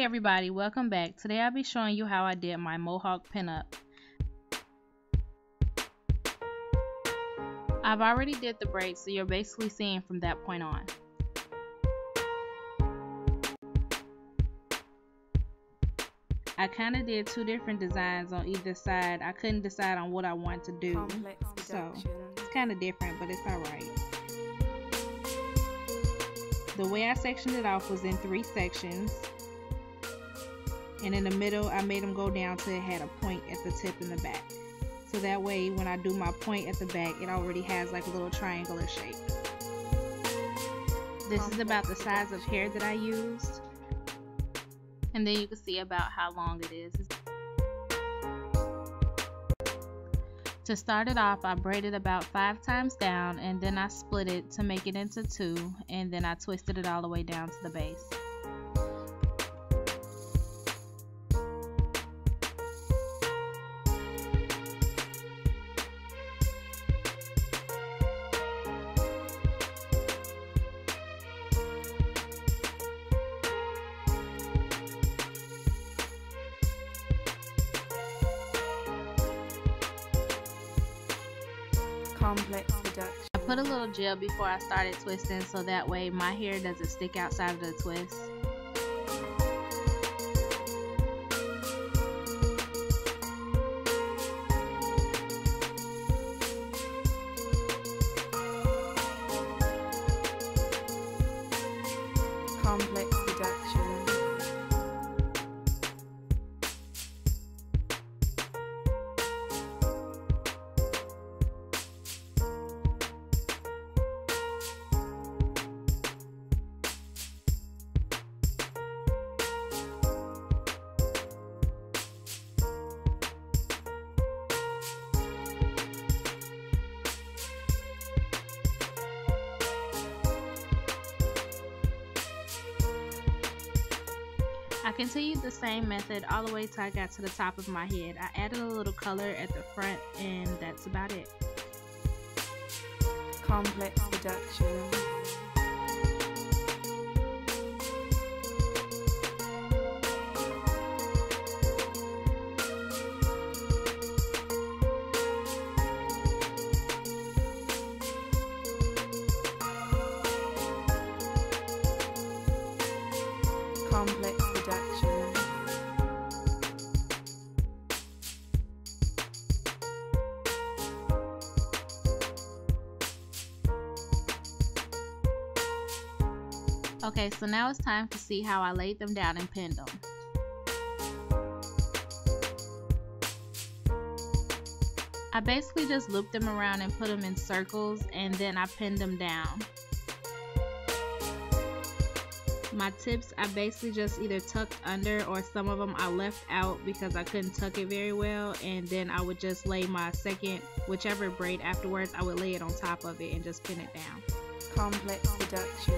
Hey everybody, welcome back. Today I'll be showing you how I did my Mohawk pinup. I've already did the braid, so you're basically seeing from that point on. I kind of did two different designs on either side. I couldn't decide on what I wanted to do, so it's kind of different, but it's alright. The way I sectioned it off was in 3 sections, and in the middle I made them go down till it had a point at the tip in the back, so that way when I do my point at the back it already has like a little triangular shape. This is about the size of hair that I used, and then you can see about how long it is. To start it off, I braided about 5 times down, and then I split it to make it into 2, and then I twisted it all the way down to the base. Complex reduction. I put a little gel before I started twisting, so that way my hair doesn't stick outside of the twist. Complex reduction. I continued the same method all the way till I got to the top of my head. I added a little color at the front, and that's about it. Complex reduction. Complex reduction. Okay, so now it's time to see how I laid them down and pinned them. I basically just looped them around and put them in circles, and then I pinned them down. My tips, I basically just either tucked under, or some of them I left out because I couldn't tuck it very well, and then I would just lay my second, whichever braid afterwards, I would lay it on top of it and just pin it down. Complex reduction.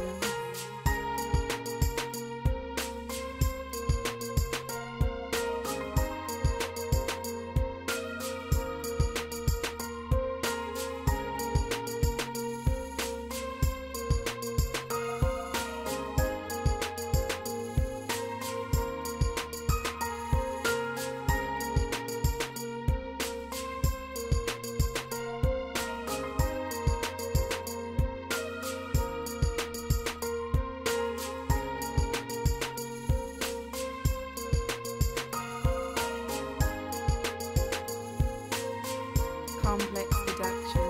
Complex reduction.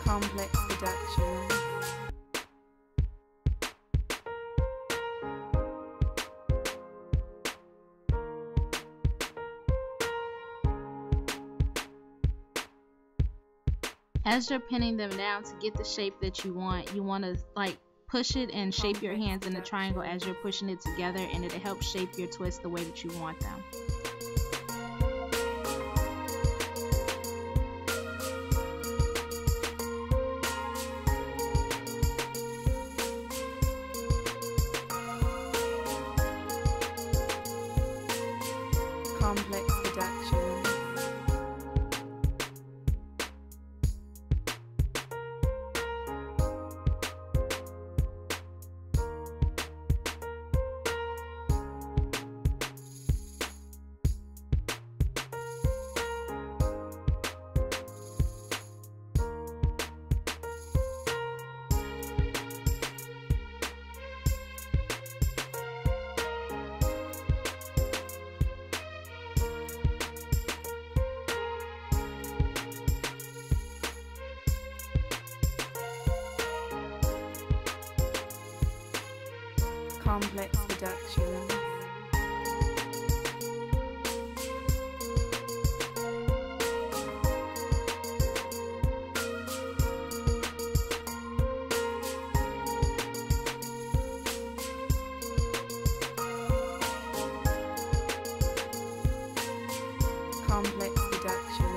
Complex reduction. As you're pinning them down, to get the shape that you want to like push it and shape your hands in a triangle as you're pushing it together, and it'll help shape your twists the way that you want them. Complex Productions. Complex Productions. Complex Productions.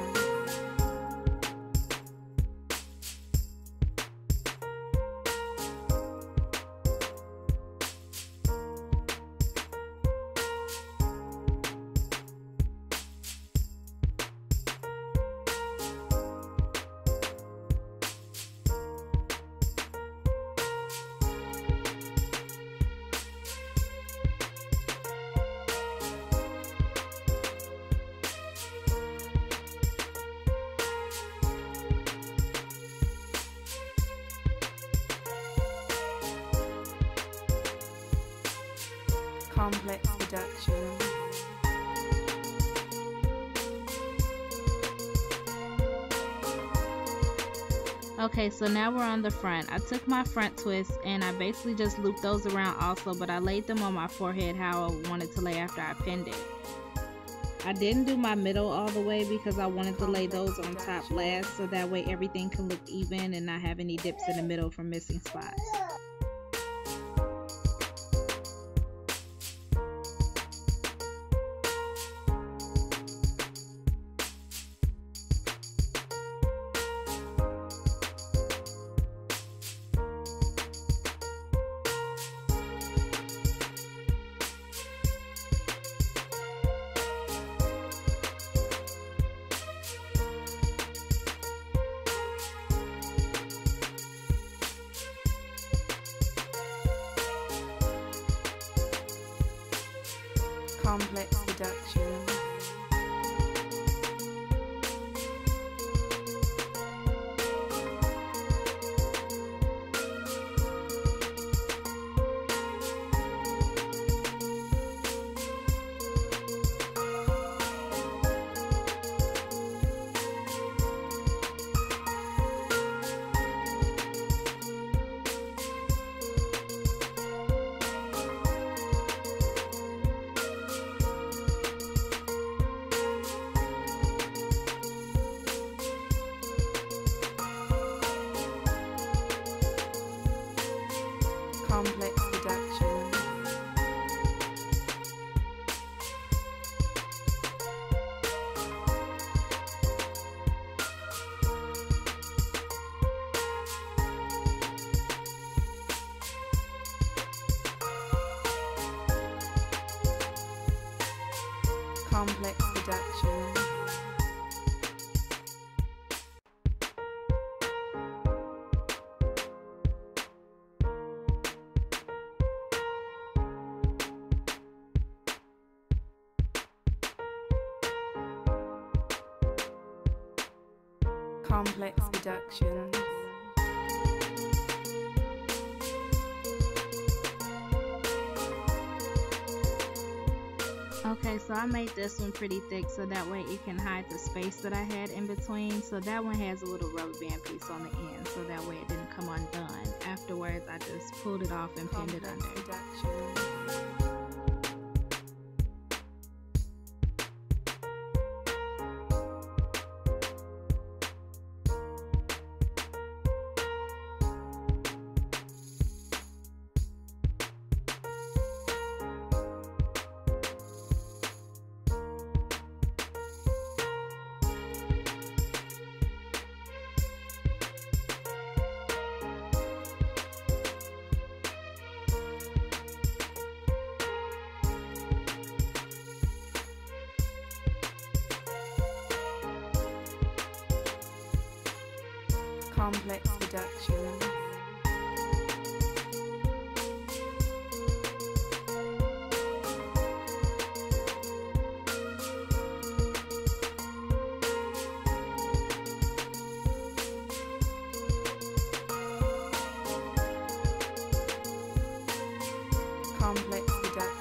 Complex Productions. Okay, so now we're on the front. I took my front twists and I basically just looped those around also, but I laid them on my forehead how I wanted to lay after I pinned it. I didn't do my middle all the way because I wanted to lay those on top last, so that way everything can look even and not have any dips in the middle from missing spots. Complex Productions. Complex Productions. Complex Productions. Complex Productions. Okay, so I made this one pretty thick so that way it can hide the space that I had in between. So that one has a little rubber band piece on the end, so that way it didn't come undone. Afterwards, I just pulled it off and pinned it under. Productions. complex deductions, complex deductions.